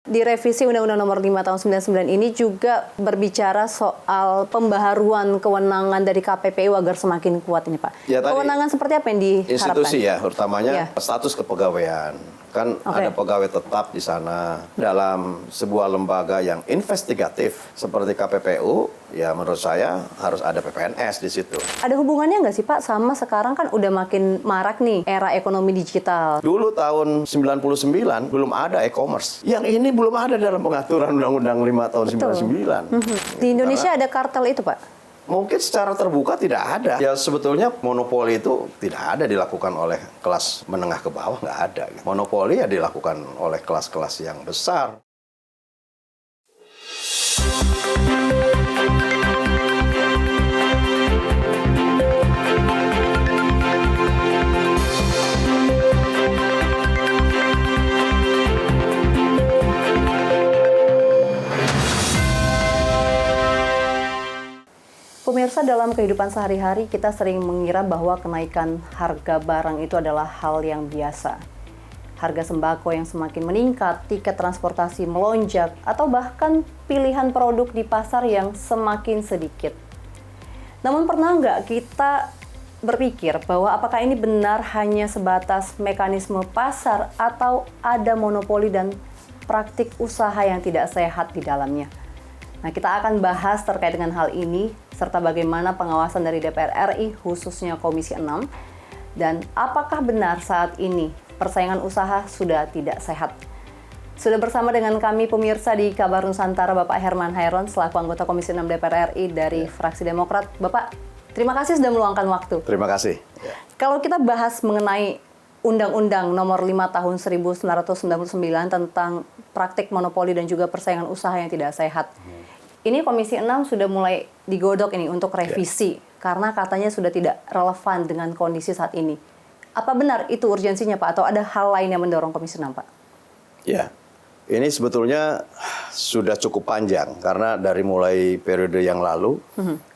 Di revisi Undang-Undang Nomor 5 Tahun 99 ini juga berbicara soal pembaharuan kewenangan dari KPPU agar semakin kuat ini, Pak. Ya, kewenangan seperti apa yang diharapkan? Institusi ya, utamanya status kepegawaian. Kan ada pegawai tetap di sana dalam sebuah lembaga yang investigatif seperti KPPU, ya menurut saya harus ada PPNS di situ. Ada hubungannya nggak sih Pak sama sekarang kan udah makin marak nih era ekonomi digital? Dulu tahun 99 belum ada e-commerce. Yang ini belum ada dalam pengaturan Undang-Undang 5 tahun 99. Di Indonesia ada kartel itu, Pak? Mungkin secara terbuka tidak ada. Ya sebetulnya monopoli itu tidak ada dilakukan oleh kelas menengah ke bawah, nggak ada. Monopoli ya dilakukan oleh kelas-kelas yang besar. Pemirsa, dalam kehidupan sehari-hari kita sering mengira bahwa kenaikan harga barang itu adalah hal yang biasa. Harga sembako yang semakin meningkat, tiket transportasi melonjak, atau bahkan pilihan produk di pasar yang semakin sedikit. Namun pernah nggak kita berpikir bahwa apakah ini benar hanya sebatas mekanisme pasar atau ada monopoli dan praktik usaha yang tidak sehat di dalamnya? Nah, kita akan bahas terkait dengan hal ini, serta bagaimana pengawasan dari DPR RI, khususnya Komisi 6, dan apakah benar saat ini persaingan usaha sudah tidak sehat. Sudah bersama dengan kami pemirsa di Kabar Nusantara, Bapak Herman Hairon, selaku anggota Komisi 6 DPR RI dari fraksi Demokrat. Bapak, terima kasih sudah meluangkan waktu. Terima kasih. Kalau kita bahas mengenai Undang-Undang Nomor 5 Tahun 1999 tentang praktik monopoli dan juga persaingan usaha yang tidak sehat. Ini Komisi 6 sudah mulai digodok ini untuk revisi karena katanya sudah tidak relevan dengan kondisi saat ini. Apa benar itu urgensinya, Pak, atau ada hal lain yang mendorong Komisi 6, Pak? Ya, ini sebetulnya sudah cukup panjang karena dari mulai periode yang lalu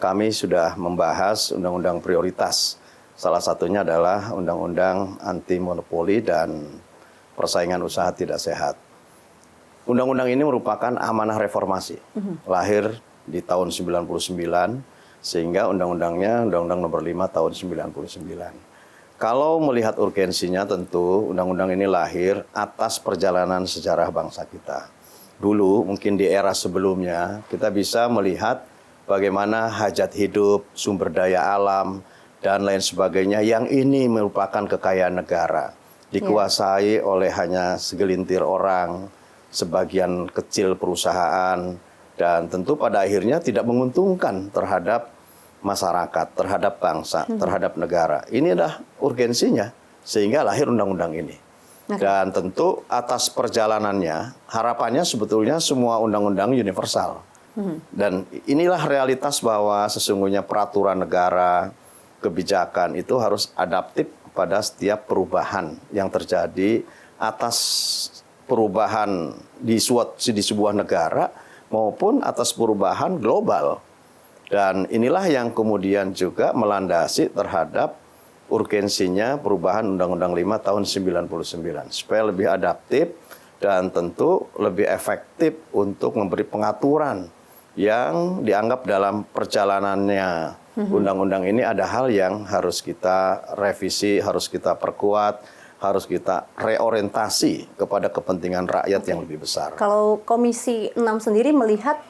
kami sudah membahas undang-undang prioritas. Salah satunya adalah undang-undang anti monopoli dan persaingan usaha tidak sehat. Undang-undang ini merupakan amanah reformasi, lahir di tahun 99, sehingga undang-undangnya Undang-Undang Nomor 5 Tahun 99. Kalau melihat urgensinya tentu undang-undang ini lahir atas perjalanan sejarah bangsa kita. Dulu mungkin di era sebelumnya kita bisa melihat bagaimana hajat hidup, sumber daya alam, dan lain sebagainya yang ini merupakan kekayaan negara. Dikuasai oleh hanya segelintir orang, sebagian kecil perusahaan, dan tentu pada akhirnya tidak menguntungkan terhadap masyarakat, terhadap bangsa, terhadap negara. Ini adalah urgensinya, sehingga lahir undang-undang ini. Dan tentu atas perjalanannya, harapannya sebetulnya semua undang-undang universal. Dan inilah realitas bahwa sesungguhnya peraturan negara, kebijakan itu harus adaptif pada setiap perubahan yang terjadi atas perubahan di sebuah negara maupun atas perubahan global. Dan inilah yang kemudian juga melandasi terhadap urgensinya perubahan Undang-Undang 5 tahun 99 supaya lebih adaptif dan tentu lebih efektif untuk memberi pengaturan yang dianggap dalam perjalanannya undang-undang ini ada hal yang harus kita revisi, harus kita perkuat, harus kita reorientasi kepada kepentingan rakyat yang lebih besar. Kalau Komisi 6 sendiri melihat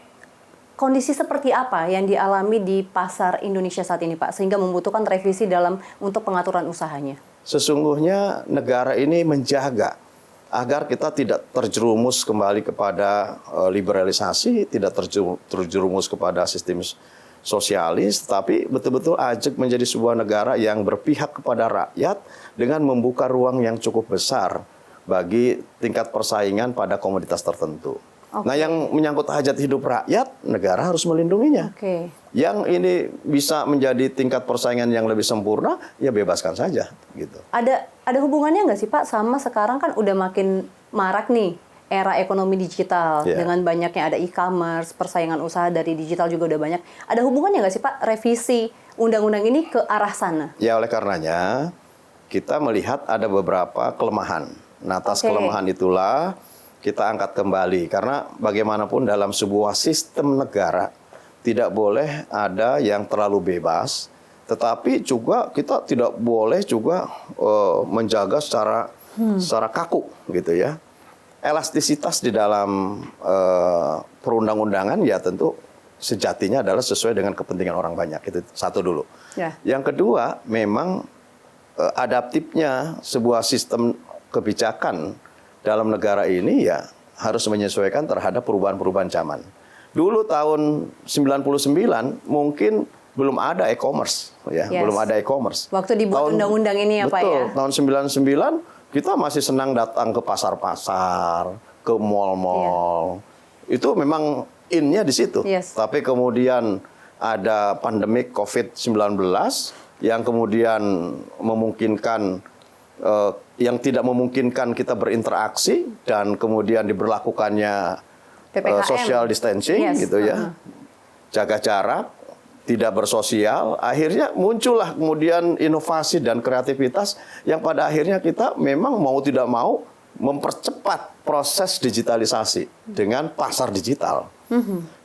kondisi seperti apa yang dialami di pasar Indonesia saat ini, Pak, sehingga membutuhkan revisi untuk pengaturan usahanya? Sesungguhnya negara ini menjaga agar kita tidak terjerumus kembali kepada liberalisasi, tidak terjerumus kepada sistem sosialis, tapi betul-betul ajak menjadi sebuah negara yang berpihak kepada rakyat dengan membuka ruang yang cukup besar bagi tingkat persaingan pada komoditas tertentu. Nah, yang menyangkut hajat hidup rakyat, negara harus melindunginya. Yang ini bisa menjadi tingkat persaingan yang lebih sempurna, ya bebaskan saja. Gitu. Ada hubungannya nggak sih, Pak, sama sekarang kan udah makin marak nih era ekonomi digital dengan banyaknya ada e-commerce, persaingan usaha dari digital juga udah banyak. Ada hubungannya nggak sih, Pak, revisi undang-undang ini ke arah sana? Ya, oleh karenanya kita melihat ada beberapa kelemahan. Nah, atas kelemahan itulah kita angkat kembali. Karena bagaimanapun dalam sebuah sistem negara tidak boleh ada yang terlalu bebas, tetapi juga kita tidak boleh juga menjaga secara kaku gitu ya. Elastisitas di dalam perundang-undangan ya tentu sejatinya adalah sesuai dengan kepentingan orang banyak. Itu satu dulu. Ya. Yang kedua, memang adaptifnya sebuah sistem kebijakan dalam negara ini ya harus menyesuaikan terhadap perubahan-perubahan zaman. Dulu tahun 99 mungkin belum ada e-commerce ya, belum ada e-commerce. Waktu dibuat undang-undang ini ya Pak ya. Betul, tahun 99 kita masih senang datang ke pasar-pasar, ke mall-mall. Itu memang in-nya di situ. Tapi kemudian ada pandemik COVID-19 yang kemudian memungkinkan yang tidak memungkinkan kita berinteraksi dan kemudian diberlakukannya social distancing gitu ya. Jaga jarak, tidak bersosial, akhirnya muncullah kemudian inovasi dan kreativitas yang pada akhirnya kita memang mau tidak mau mempercepat proses digitalisasi dengan pasar digital.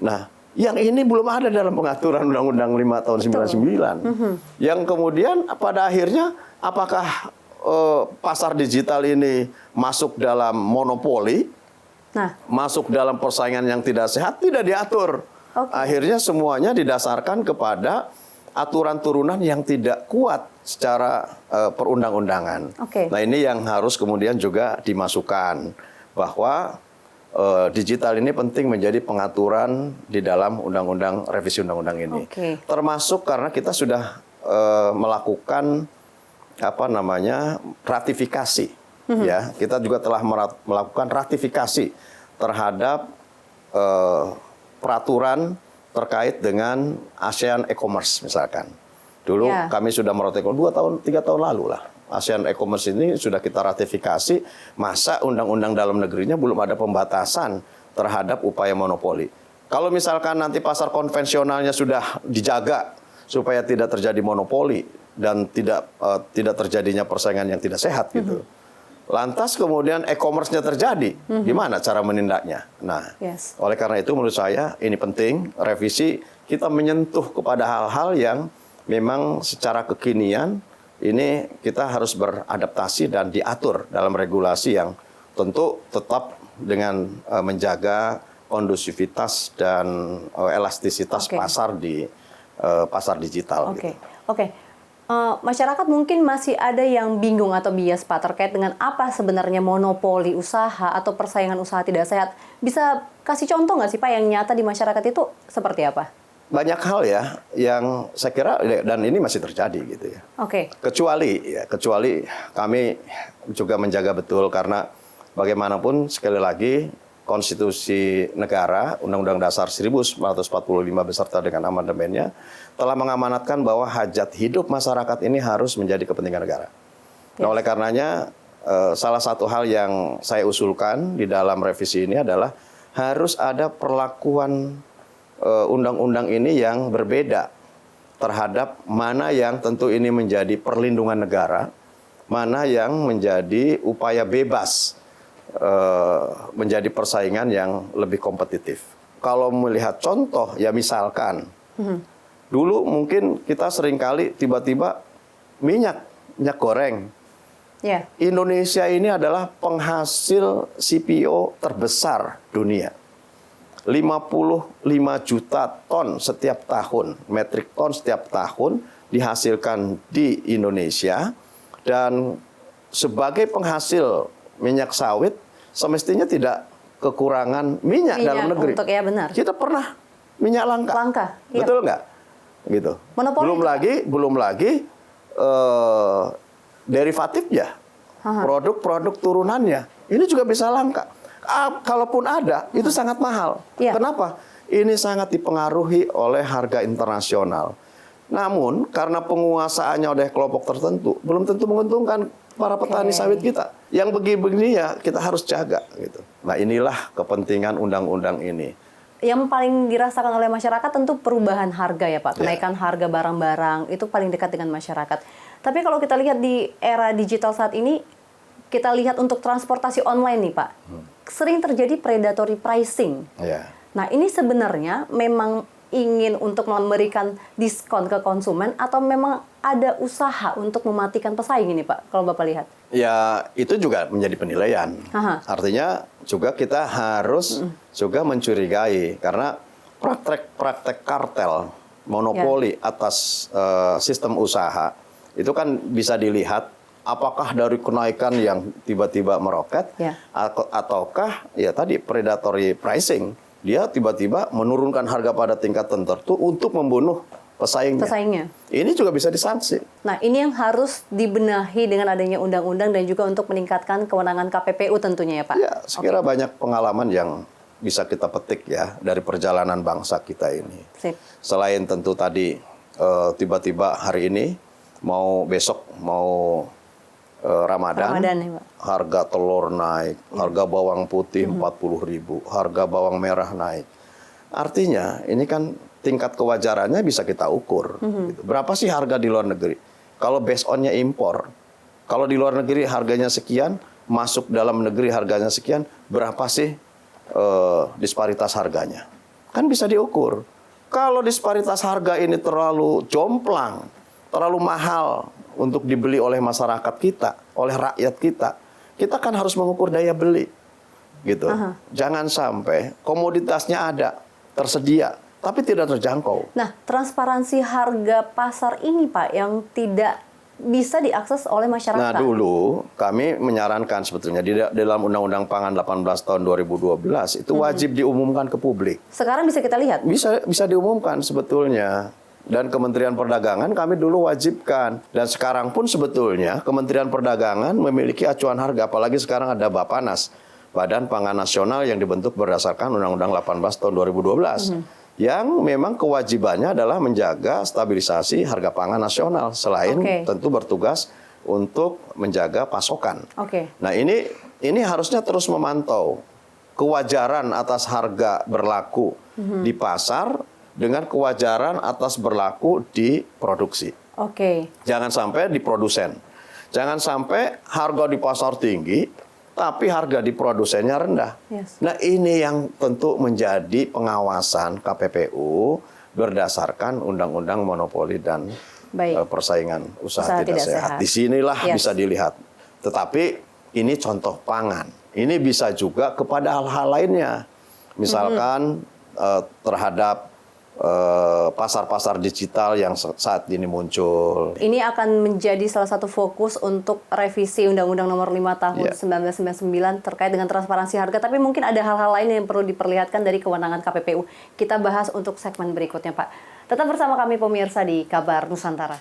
Nah, yang ini belum ada dalam pengaturan Undang-Undang 5 tahun 99. Yang kemudian pada akhirnya apakah pasar digital ini masuk dalam monopoli, masuk dalam persaingan yang tidak sehat, tidak diatur. Akhirnya semuanya didasarkan kepada aturan turunan yang tidak kuat secara perundang-undangan. Nah ini yang harus kemudian juga dimasukkan bahwa digital ini penting menjadi pengaturan di dalam undang-undang revisi undang-undang ini. Termasuk karena kita sudah melakukan ratifikasi. Ya, kita juga telah melakukan ratifikasi terhadap peraturan terkait dengan ASEAN e-commerce misalkan. Dulu kami sudah meratifikasi 3 tahun lalu lah. ASEAN e-commerce ini sudah kita ratifikasi, masa undang-undang dalam negerinya belum ada pembatasan terhadap upaya monopoli. Kalau misalkan nanti pasar konvensionalnya sudah dijaga supaya tidak terjadi monopoli dan tidak terjadinya persaingan yang tidak sehat gitu. Lantas kemudian e-commerce-nya terjadi, gimana cara menindaknya? Nah, oleh karena itu menurut saya ini penting revisi kita menyentuh kepada hal-hal yang memang secara kekinian ini kita harus beradaptasi dan diatur dalam regulasi yang tentu tetap dengan menjaga kondusivitas dan elastisitas pasar di pasar digital. Masyarakat mungkin masih ada yang bingung atau bias Pak terkait dengan apa sebenarnya monopoli usaha atau persaingan usaha tidak sehat. Bisa kasih contoh nggak sih Pak yang nyata di masyarakat itu seperti apa? Banyak hal ya yang saya kira dan ini masih terjadi gitu ya. Kecuali kami juga menjaga betul karena bagaimanapun sekali lagi konstitusi negara Undang-Undang Dasar 1945 beserta dengan amandemennya telah mengamanatkan bahwa hajat hidup masyarakat ini harus menjadi kepentingan negara. Nah, oleh karenanya salah satu hal yang saya usulkan di dalam revisi ini adalah harus ada perlakuan undang-undang ini yang berbeda terhadap mana yang tentu ini menjadi perlindungan negara, mana yang menjadi upaya bebas menjadi persaingan yang lebih kompetitif. Kalau melihat contoh, ya misalkan, dulu mungkin kita seringkali tiba-tiba minyak goreng. Indonesia ini adalah penghasil CPO terbesar dunia. 55 juta ton setiap tahun, metrik ton setiap tahun dihasilkan di Indonesia. Dan sebagai penghasil minyak sawit, semestinya tidak kekurangan minyak dalam negeri. Kita pernah minyak langka. Betul nggak? Gitu. Belum lagi derivatifnya, produk-produk turunannya. Ini juga bisa langka. Kalaupun ada, itu sangat mahal. Kenapa? Ini sangat dipengaruhi oleh harga internasional. Namun, karena penguasaannya oleh kelompok tertentu, belum tentu menguntungkan para petani sawit kita. Yang begini-begini ya kita harus jaga. Gitu. Nah, inilah kepentingan undang-undang ini. Yang paling dirasakan oleh masyarakat tentu perubahan harga ya Pak. Kenaikan harga barang-barang itu paling dekat dengan masyarakat. Tapi kalau kita lihat di era digital saat ini, kita lihat untuk transportasi online nih Pak. sering terjadi predatory pricing. Ya. Nah, ini sebenarnya memang ingin untuk memberikan diskon ke konsumen atau memang ada usaha untuk mematikan pesaing ini, Pak, kalau Bapak lihat? Ya, itu juga menjadi penilaian. Aha. Artinya juga kita harus juga mencurigai karena praktek kartel, monopoli atas sistem usaha itu kan bisa dilihat apakah dari kenaikan yang tiba-tiba meroket ataukah ya tadi predatory pricing. Dia tiba-tiba menurunkan harga pada tingkat tertentu untuk membunuh pesaingnya. Ini juga bisa disanksi. Nah, ini yang harus dibenahi dengan adanya undang-undang dan juga untuk meningkatkan kewenangan KPPU tentunya ya Pak? Ya, sekira banyak pengalaman yang bisa kita petik ya dari perjalanan bangsa kita ini. Sip. Selain tentu tadi tiba-tiba hari ini besok mau Ramadan ya, Pak. Harga telur naik, harga bawang putih 40.000, harga bawang merah naik. Artinya ini kan tingkat kewajarannya bisa kita ukur. Gitu. Berapa sih harga di luar negeri? Kalau based on-nya impor, kalau di luar negeri harganya sekian, masuk dalam negeri harganya sekian, berapa sih disparitas harganya? Kan bisa diukur. Kalau disparitas harga ini terlalu jomplang, terlalu mahal untuk dibeli oleh masyarakat kita, oleh rakyat kita kan harus mengukur daya beli, gitu. Jangan sampai komoditasnya ada, tersedia, tapi tidak terjangkau. Nah, transparansi harga pasar ini Pak yang tidak bisa diakses oleh masyarakat. Nah, dulu kami menyarankan sebetulnya di dalam Undang-Undang Pangan 18 tahun 2012 itu wajib diumumkan ke publik. Sekarang bisa kita lihat? Bisa diumumkan sebetulnya. Dan Kementerian Perdagangan kami dulu wajibkan. Dan sekarang pun sebetulnya Kementerian Perdagangan memiliki acuan harga. Apalagi sekarang ada Bapanas, Badan Pangan Nasional yang dibentuk berdasarkan Undang-Undang 18 tahun 2012. Yang memang kewajibannya adalah menjaga stabilisasi harga pangan nasional. Selain tentu bertugas untuk menjaga pasokan. Nah ini harusnya terus memantau kewajaran atas harga berlaku di pasar dengan kewajaran atas berlaku di produksi. Jangan sampai di produsen. Jangan sampai harga di pasar tinggi, tapi harga di produsennya rendah. Nah ini yang tentu menjadi pengawasan KPPU berdasarkan Undang-Undang Monopoli dan Persaingan Usaha Tidak Sehat. Disinilah bisa dilihat. Tetapi ini contoh pangan. Ini bisa juga kepada hal-hal lainnya. Misalkan terhadap pasar-pasar digital yang saat ini muncul. Ini akan menjadi salah satu fokus untuk revisi Undang-Undang Nomor 5 Tahun 1999 terkait dengan transparansi harga. Tapi mungkin ada hal-hal lain yang perlu diperlihatkan dari kewenangan KPPU. Kita bahas untuk segmen berikutnya, Pak. Tetap bersama kami pemirsa di Kabar Nusantara.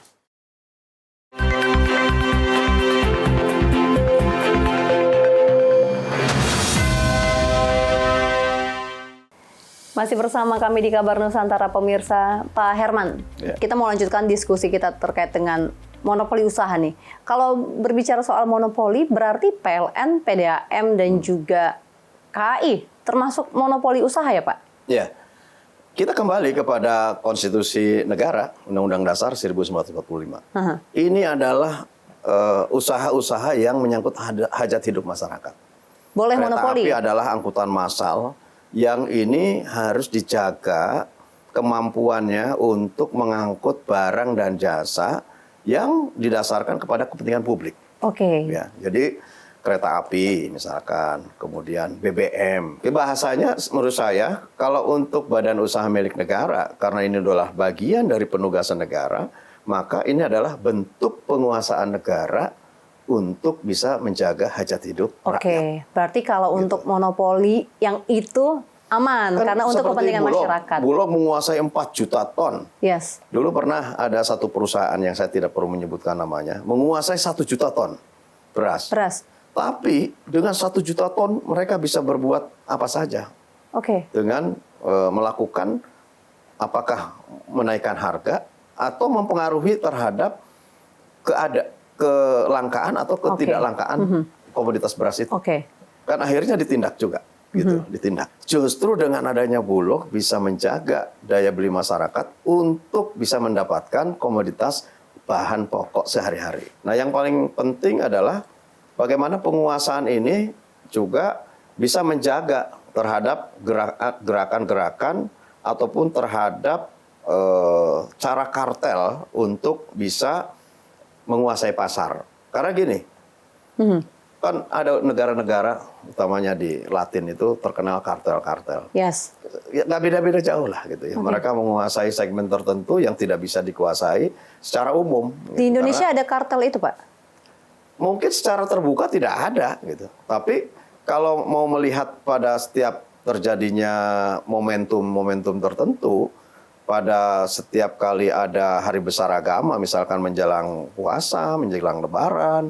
Masih bersama kami di Kabar Nusantara pemirsa. Pak Herman, kita mau lanjutkan diskusi kita terkait dengan monopoli usaha nih. Kalau berbicara soal monopoli berarti PLN, PDAM dan juga KAI termasuk monopoli usaha ya Pak? Ya, kita kembali kepada konstitusi negara Undang-Undang Dasar 1945. Ini adalah usaha-usaha yang menyangkut hajat hidup masyarakat. Boleh monopoli? Kereta api adalah angkutan massal yang ini harus dijaga kemampuannya untuk mengangkut barang dan jasa yang didasarkan kepada kepentingan publik. Ya, jadi kereta api misalkan, kemudian BBM. Bahasanya menurut saya kalau untuk badan usaha milik negara, karena ini adalah bagian dari penugasan negara, maka ini adalah bentuk penguasaan negara untuk bisa menjaga hajat hidup rakyat. Berarti kalau untuk monopoli yang itu aman kan karena untuk kepentingan masyarakat. Bulog menguasai 4 juta ton. Dulu pernah ada satu perusahaan yang saya tidak perlu menyebutkan namanya, menguasai 1 juta ton beras. Tapi dengan 1 juta ton mereka bisa berbuat apa saja. Dengan melakukan apakah menaikkan harga atau mempengaruhi terhadap kelangkaan atau ketidaklangkaan komoditas beras itu. Kan akhirnya ditindak juga. Ditindak. Justru dengan adanya Bulog bisa menjaga daya beli masyarakat untuk bisa mendapatkan komoditas bahan pokok sehari-hari. Nah yang paling penting adalah bagaimana penguasaan ini juga bisa menjaga terhadap gerakan-gerakan ataupun terhadap cara kartel untuk bisa menguasai pasar. Karena gini, kan ada negara-negara, utamanya di Latin itu terkenal kartel-kartel. Yes. Ya, nggak beda-beda jauh lah gitu ya. Mereka menguasai segmen tertentu yang tidak bisa dikuasai secara umum. Di gitu. Indonesia Karena ada kartel itu, Pak? mungkin secara terbuka tidak ada gitu. Tapi kalau mau melihat pada setiap terjadinya momentum-momentum tertentu, pada setiap kali ada hari besar agama, misalkan menjelang puasa, menjelang lebaran,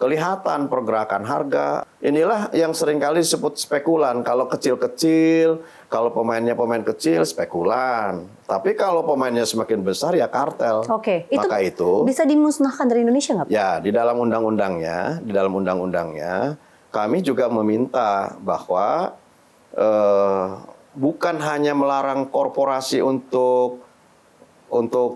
kelihatan pergerakan harga. Inilah yang seringkali disebut spekulan. Kalau kecil-kecil, kalau pemainnya pemain kecil, spekulan. Tapi kalau pemainnya semakin besar, ya kartel. Oke, Maka itu bisa dimusnahkan dari Indonesia nggak, Pak? ya, di dalam undang-undangnya, kami juga meminta bahwa bukan hanya melarang korporasi untuk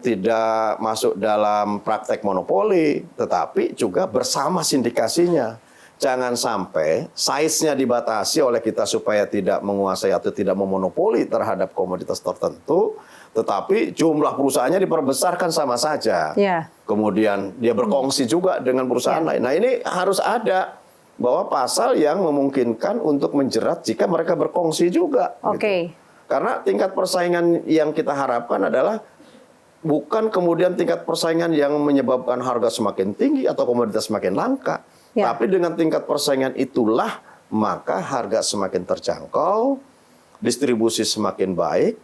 tidak masuk dalam praktek monopoli, tetapi juga bersama sindikasinya. Jangan sampai size-nya dibatasi oleh kita supaya tidak menguasai atau tidak memonopoli terhadap komoditas tertentu, tetapi jumlah perusahaannya diperbesarkan sama saja. Ya. Kemudian dia berkongsi juga dengan perusahaan lain. Nah, ini harus ada bahwa pasal yang memungkinkan untuk menjerat jika mereka berkongsi juga. Oke. Gitu. Karena tingkat persaingan yang kita harapkan adalah bukan kemudian tingkat persaingan yang menyebabkan harga semakin tinggi atau komoditas semakin langka. Ya. Tapi dengan tingkat persaingan itulah maka harga semakin terjangkau, distribusi semakin baik,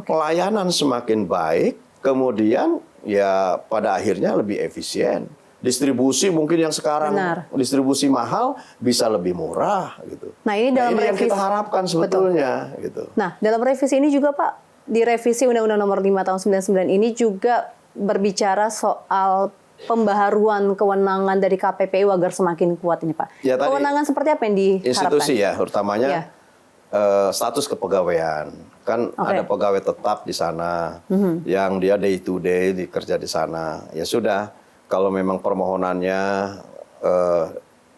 pelayanan semakin baik, kemudian ya pada akhirnya lebih efisien. Distribusi mungkin yang sekarang distribusi mahal bisa lebih murah gitu. Nah, ini dalam yang kita harapkan sebetulnya gitu. Nah, dalam revisi ini juga, Pak, di revisi Undang-Undang Nomor 5 Tahun 99 ini juga berbicara soal pembaharuan kewenangan dari KPPU agar semakin kuat ini, Pak. Ya, kewenangan seperti apa yang diharapkan? Institusi ya, utamanya status kepegawaian. Kan ada pegawai tetap di sana yang dia day to day dikerja di sana. Ya sudah, kalau memang permohonannya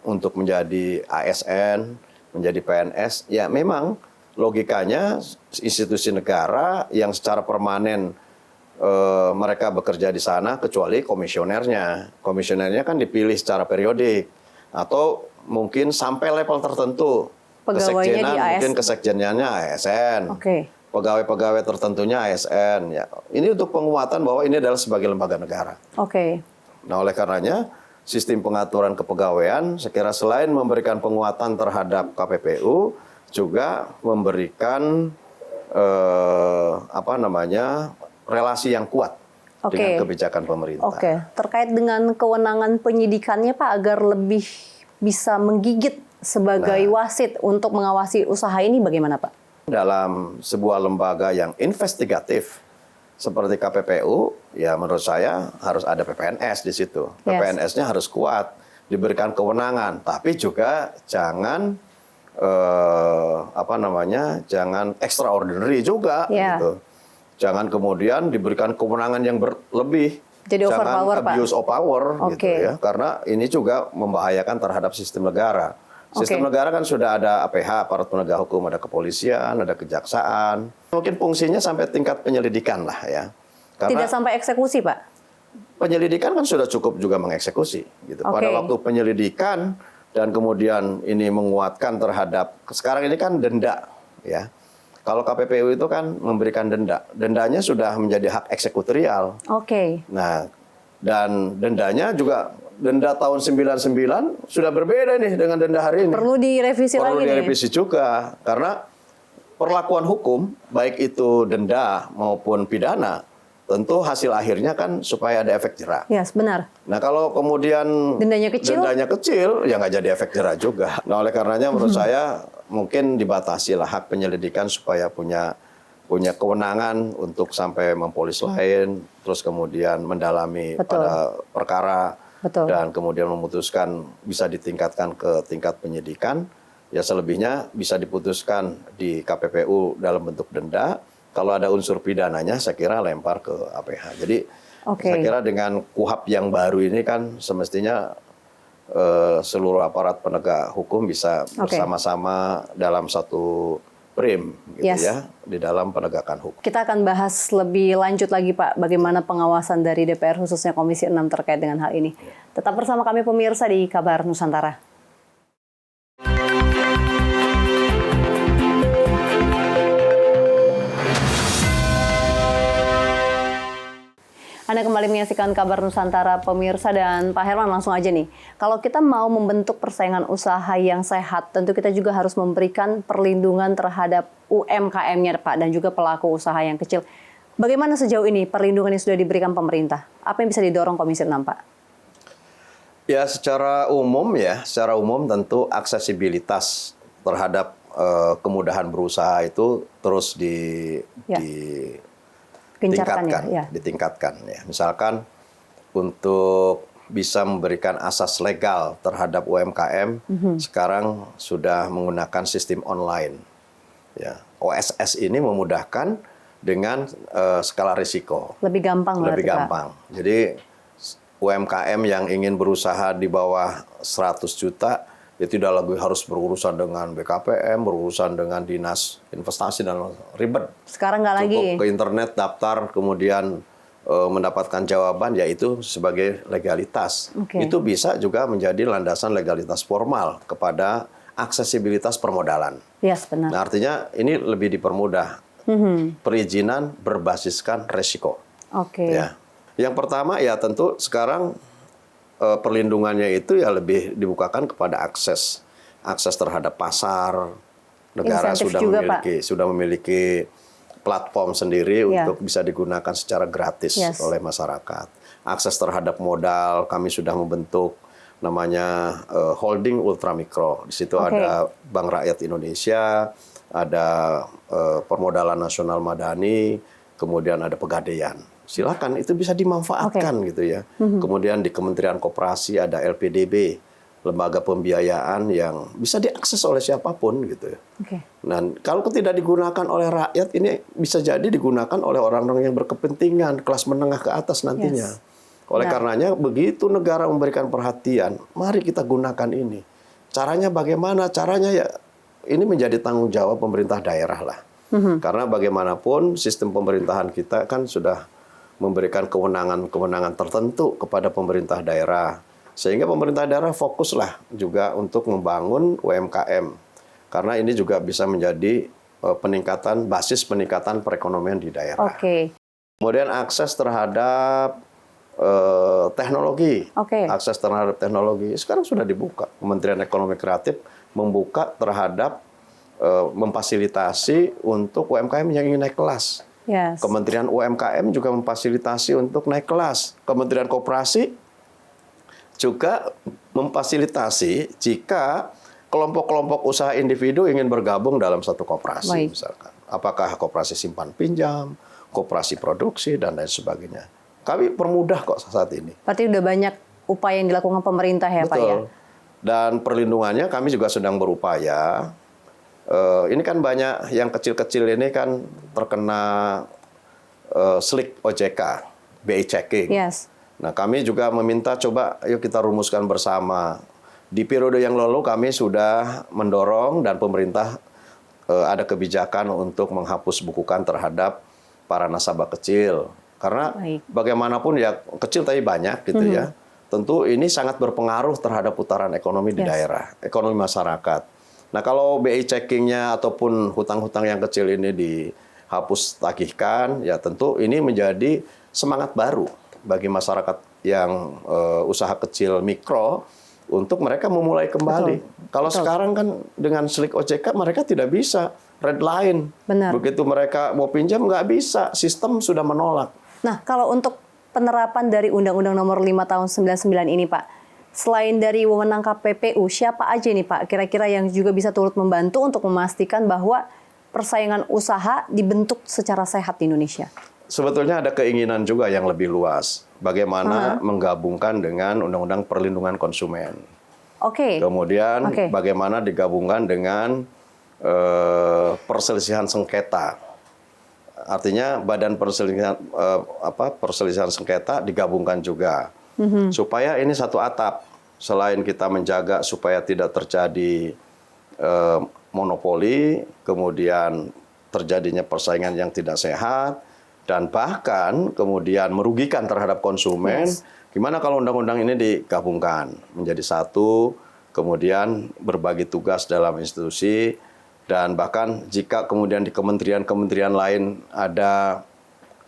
untuk menjadi ASN, menjadi PNS, ya memang logikanya institusi negara yang secara permanen mereka bekerja di sana kecuali komisionernya. Komisionernya kan dipilih secara periodik atau mungkin sampai level tertentu. Pegawainya di ASN. Mungkin kesekjenannya ASN. Pegawai-pegawai tertentunya ASN. Ya, ini untuk penguatan bahwa ini adalah sebagai lembaga negara. Nah, oleh karenanya sistem pengaturan kepegawaian saya kira selain memberikan penguatan terhadap KPPU juga memberikan relasi yang kuat dengan kebijakan pemerintah. Terkait dengan kewenangan penyidikannya, Pak, agar lebih bisa menggigit sebagai wasit untuk mengawasi usaha ini bagaimana, Pak? Dalam sebuah lembaga yang investigatif seperti KPPU, ya menurut saya harus ada PPNS di situ. PPNS-nya harus kuat, diberikan kewenangan, tapi juga jangan jangan extraordinary juga gitu. Jangan kemudian diberikan kewenangan yang berlebih. Jadi jangan overpower, abuse of power gitu ya. Karena ini juga membahayakan terhadap sistem negara. Sistem negara kan sudah ada APH, aparat penegak hukum, ada kepolisian, ada kejaksaan. Mungkin fungsinya sampai tingkat penyelidikan lah ya. Karena tidak sampai eksekusi, Pak? Penyelidikan kan sudah cukup juga mengeksekusi. Gitu. Pada waktu penyelidikan dan kemudian ini menguatkan terhadap, sekarang ini kan denda ya. Kalau KPPU itu kan memberikan denda. Dendanya sudah menjadi hak eksekutorial. Nah, dan dendanya juga denda tahun 99 sudah berbeda nih dengan denda hari ini. Perlu direvisi lagi nih. Perlu direvisi juga karena perlakuan hukum baik itu denda maupun pidana tentu hasil akhirnya kan supaya ada efek jera. Yes, benar. Nah, kalau kemudian dendanya kecil ya nggak jadi efek jera juga. Nah, oleh karenanya menurut saya mungkin dibatasi lah hak penyelidikan supaya punya kewenangan untuk sampai mempolis lain, terus kemudian mendalami pada perkara dan kemudian memutuskan bisa ditingkatkan ke tingkat penyidikan. Ya selebihnya bisa diputuskan di KPPU dalam bentuk denda. Kalau ada unsur pidananya saya kira lempar ke APH. Jadi saya kira dengan KUHAP yang baru ini kan semestinya seluruh aparat penegak hukum bisa bersama-sama dalam satu frame gitu ya di dalam penegakan hukum. Kita akan bahas lebih lanjut lagi Pak, bagaimana pengawasan dari DPR khususnya Komisi 6 terkait dengan hal ini. Tetap bersama kami pemirsa di Kabar Nusantara. Anda kembali menyaksikan Kabar Nusantara pemirsa, dan Pak Herman, langsung aja nih. Kalau kita mau membentuk persaingan usaha yang sehat, tentu kita juga harus memberikan perlindungan terhadap UMKM-nya Pak, dan juga pelaku usaha yang kecil. Bagaimana sejauh ini perlindungan yang sudah diberikan pemerintah? Apa yang bisa didorong Komisi 6 Pak? Ya, secara umum tentu aksesibilitas terhadap kemudahan berusaha itu terus ditingkatkan ya. Misalkan untuk bisa memberikan asas legal terhadap UMKM, sekarang sudah menggunakan sistem online. Ya, OSS ini memudahkan dengan skala risiko. Lebih gampang. Jadi UMKM yang ingin berusaha di bawah 100 juta itu tidak lagi harus berurusan dengan BKPM, berurusan dengan dinas investasi dan ribet. Sekarang nggak lagi. Cukup ke internet, daftar, kemudian mendapatkan jawaban, yaitu sebagai legalitas. Itu bisa juga menjadi landasan legalitas formal kepada aksesibilitas permodalan. Yes, benar. Nah, artinya ini lebih dipermudah. Perizinan berbasiskan resiko. Ya. Yang pertama ya tentu sekarang perlindungannya itu ya lebih dibukakan kepada akses terhadap pasar. Negara sudah memiliki platform sendiri untuk bisa digunakan secara gratis oleh masyarakat. Akses terhadap modal, kami sudah membentuk namanya holding ultramikro. Di situ ada Bank Rakyat Indonesia, ada Permodalan Nasional Madani, kemudian ada Pegadaian. Silakan, itu bisa dimanfaatkan gitu ya. Kemudian di Kementerian Koperasi ada LPDB, lembaga pembiayaan yang bisa diakses oleh siapapun gitu ya. Dan kalau tidak digunakan oleh rakyat, ini bisa jadi digunakan oleh orang-orang yang berkepentingan, kelas menengah ke atas nantinya. Oleh karenanya begitu negara memberikan perhatian, mari kita gunakan ini. Caranya bagaimana? Caranya ya ini menjadi tanggung jawab pemerintah daerah lah. Karena bagaimanapun sistem pemerintahan kita kan sudah memberikan kewenangan tertentu kepada pemerintah daerah. Sehingga pemerintah daerah fokuslah juga untuk membangun UMKM. Karena ini juga bisa menjadi basis peningkatan perekonomian di daerah. Kemudian akses terhadap teknologi. Akses terhadap teknologi sekarang sudah dibuka. Kementerian Ekonomi Kreatif membuka terhadap memfasilitasi untuk UMKM yang ingin naik kelas. Kementerian UMKM juga memfasilitasi untuk naik kelas. Kementerian Koperasi juga memfasilitasi jika kelompok-kelompok usaha individu ingin bergabung dalam satu koperasi, misalkan. Apakah koperasi simpan pinjam, koperasi produksi, dan lain sebagainya. Kami permudah kok saat ini. Berarti udah banyak upaya yang dilakukan pemerintah ya Pak ya? Dan perlindungannya kami juga sedang berupaya. Ini kan banyak yang kecil-kecil ini kan terkena slick OJK, BI checking. Nah, kami juga meminta coba yuk kita rumuskan bersama. Di periode yang lalu kami sudah mendorong dan pemerintah ada kebijakan untuk menghapus bukukan terhadap para nasabah kecil. Karena bagaimanapun ya kecil tapi banyak gitu ya. Tentu ini sangat berpengaruh terhadap putaran ekonomi di daerah, ekonomi masyarakat. Nah, kalau BI checking-nya ataupun hutang-hutang yang kecil ini dihapus tagihkan, ya tentu ini menjadi semangat baru bagi masyarakat yang usaha kecil mikro untuk mereka memulai kembali. Kalau sekarang kan dengan slick OJK mereka tidak bisa, red line. Begitu mereka mau pinjam nggak bisa, sistem sudah menolak. Nah, kalau untuk penerapan dari Undang-Undang Nomor 5 Tahun 99 ini Pak, selain dari wewenang KPPU, siapa aja nih Pak kira-kira yang juga bisa turut membantu untuk memastikan bahwa persaingan usaha dibentuk secara sehat di Indonesia? Sebetulnya ada keinginan juga yang lebih luas. Bagaimana menggabungkan dengan Undang-Undang Perlindungan Konsumen. Kemudian bagaimana digabungkan dengan perselisihan sengketa. Artinya Badan Perselisihan Sengketa digabungkan juga. Supaya ini satu atap. selain kita menjaga supaya tidak terjadi monopoli, kemudian terjadinya persaingan yang tidak sehat, dan bahkan kemudian merugikan terhadap konsumen. Gimana kalau undang-undang ini digabungkan menjadi satu, kemudian berbagi tugas dalam institusi, dan bahkan jika kemudian di kementerian-kementerian lain ada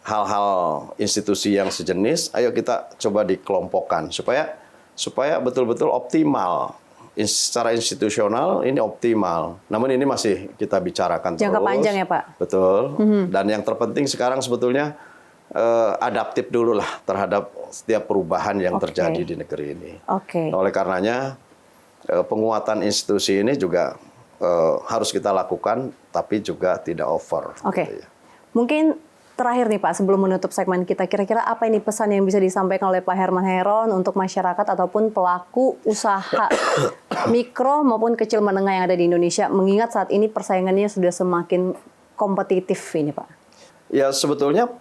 hal-hal institusi yang sejenis, ayo kita coba dikelompokkan supaya betul-betul optimal. Secara institusional ini optimal. Namun ini masih kita bicarakan terus. Jangka panjang ya Pak? Betul. Dan yang terpenting sekarang sebetulnya adaptif dulu lah terhadap setiap perubahan yang terjadi di negeri ini. Oleh karenanya penguatan institusi ini juga harus kita lakukan, tapi juga tidak over. Gitu ya. Mungkin terakhir nih Pak, sebelum menutup segmen kita, kira-kira apa ini pesan yang bisa disampaikan oleh Pak Herman Hairon untuk masyarakat ataupun pelaku usaha mikro maupun kecil menengah yang ada di Indonesia, mengingat saat ini persaingannya sudah semakin kompetitif ini Pak? Ya sebetulnya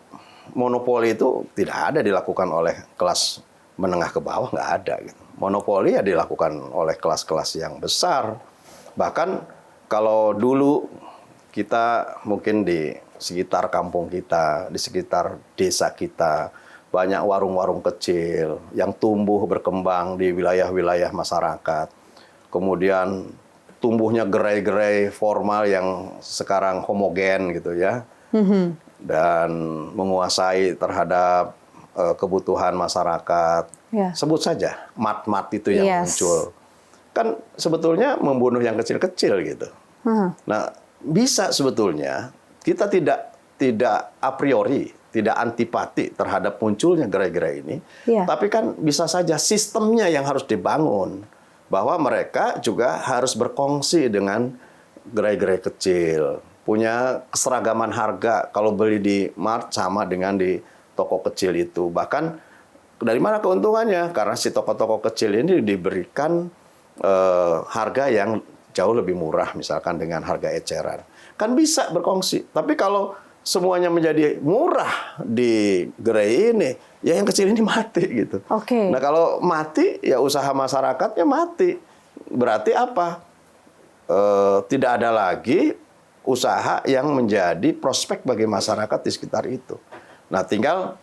monopoli itu tidak ada dilakukan oleh kelas menengah ke bawah, nggak ada. Gitu. Monopoli ya dilakukan oleh kelas-kelas yang besar. Bahkan kalau dulu kita mungkin di sekitar kampung kita, di sekitar desa kita, banyak warung-warung kecil yang tumbuh berkembang di wilayah-wilayah masyarakat. Kemudian tumbuhnya gerai-gerai formal yang sekarang homogen gitu ya. Dan menguasai terhadap kebutuhan masyarakat. Sebut saja mat-mat itu yang muncul. Kan sebetulnya membunuh yang kecil-kecil gitu. Nah, bisa sebetulnya kita tidak a priori, tidak antipati terhadap munculnya gerai-gerai ini, tapi kan bisa saja sistemnya yang harus dibangun, bahwa mereka juga harus berkongsi dengan gerai-gerai kecil, punya keseragaman harga kalau beli di mart sama dengan di toko kecil itu. Bahkan dari mana keuntungannya? Karena si toko-toko kecil ini diberikan harga yang jauh lebih murah, misalkan dengan harga eceran. Kan bisa berkongsi. Tapi kalau semuanya menjadi murah di gerai ini, ya yang kecil ini mati gitu. Nah kalau mati, ya usaha masyarakatnya mati. Berarti apa? Tidak ada lagi usaha yang menjadi prospek bagi masyarakat di sekitar itu. Nah tinggal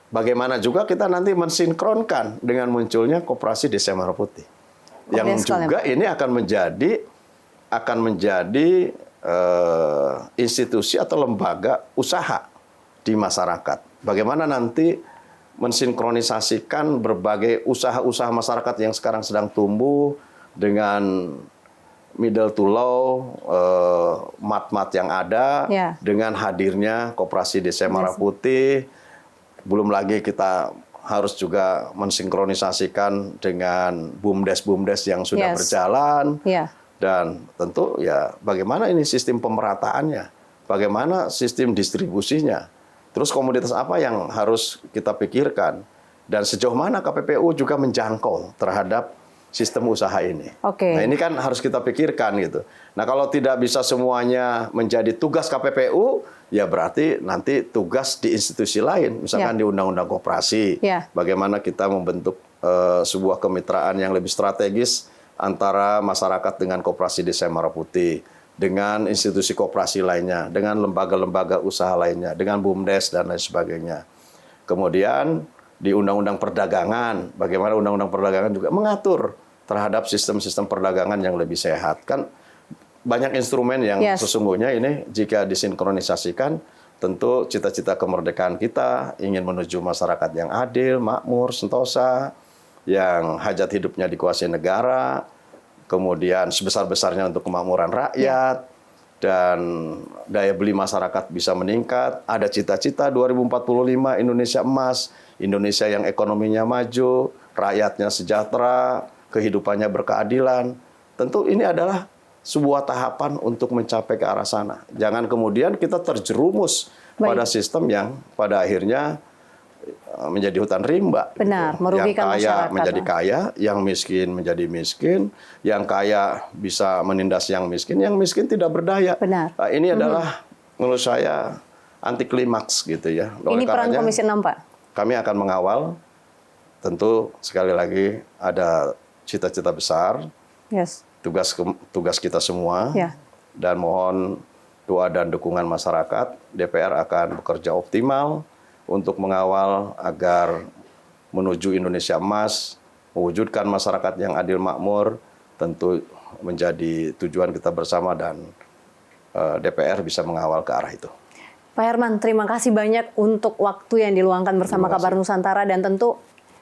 bagaimana juga kita nanti mensinkronkan dengan munculnya Koperasi Desa Merah Putih. Yang juga ini akan menjadi institusi atau lembaga usaha di masyarakat. Bagaimana nanti mensinkronisasikan berbagai usaha-usaha masyarakat yang sekarang sedang tumbuh dengan middle to low, mat-mat yang ada, dengan hadirnya Koperasi Desa Merah Putih. Belum lagi kita harus juga mensinkronisasikan dengan BUMDes-BUMDes yang sudah berjalan. Dan tentu ya bagaimana ini sistem pemerataannya, bagaimana sistem distribusinya, terus komoditas apa yang harus kita pikirkan, dan sejauh mana KPPU juga menjangkau terhadap sistem usaha ini. Nah ini kan harus kita pikirkan gitu. Nah kalau tidak bisa semuanya menjadi tugas KPPU, ya berarti nanti tugas di institusi lain, misalkan di Undang-Undang Koperasi, bagaimana kita membentuk sebuah kemitraan yang lebih strategis antara masyarakat dengan Koperasi Desa Merah Putih, dengan institusi koperasi lainnya, dengan lembaga-lembaga usaha lainnya, dengan BUMDes dan lain sebagainya. Kemudian di Undang-Undang Perdagangan, bagaimana Undang-Undang Perdagangan juga mengatur terhadap sistem-sistem perdagangan yang lebih sehat. Kan banyak instrumen yang sesungguhnya ini jika disinkronisasikan, tentu cita-cita kemerdekaan kita ingin menuju masyarakat yang adil, makmur, sentosa, yang hajat hidupnya dikuasai negara, kemudian sebesar-besarnya untuk kemakmuran rakyat, dan daya beli masyarakat bisa meningkat. Ada cita-cita 2045 Indonesia emas, Indonesia yang ekonominya maju, rakyatnya sejahtera, kehidupannya berkeadilan. Tentu ini adalah sebuah tahapan untuk mencapai ke arah sana. Jangan kemudian kita terjerumus pada sistem yang pada akhirnya menjadi hutan rimba. Benar, merugikan masyarakat. Yang kaya menjadi kaya, yang miskin menjadi miskin, yang kaya bisa menindas yang miskin tidak berdaya. Benar. Nah, ini adalah menurut saya anti klimaks gitu ya. Ini peran Komisi 6, Pak. Kami akan mengawal, tentu sekali lagi ada cita-cita besar, Yes. tugas kita semua, Ya. dan mohon doa dan dukungan masyarakat. DPR akan bekerja optimal untuk mengawal agar menuju Indonesia Emas, mewujudkan masyarakat yang adil makmur, tentu menjadi tujuan kita bersama dan DPR bisa mengawal ke arah itu. Pak Herman, terima kasih banyak untuk waktu yang diluangkan bersama Terima kasih. Kabar Nusantara, dan tentu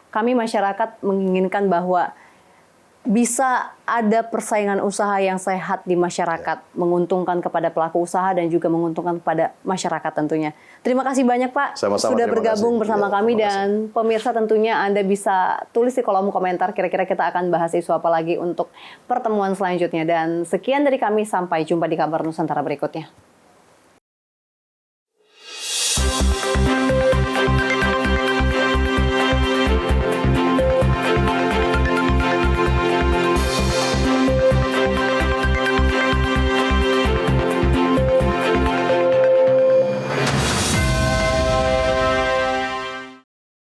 kami masyarakat menginginkan bahwa bisa ada persaingan usaha yang sehat di masyarakat, menguntungkan kepada pelaku usaha dan juga menguntungkan kepada masyarakat tentunya. Terima kasih banyak Pak Sama-sama, sudah terima bergabung kasih. bersama Ya, kami, terima kasih. dan pemirsa tentunya Anda bisa tulis di kolom komentar kira-kira kita akan bahas isu apa lagi untuk pertemuan selanjutnya. Dan sekian dari kami, sampai jumpa di Kabar Nusantara berikutnya.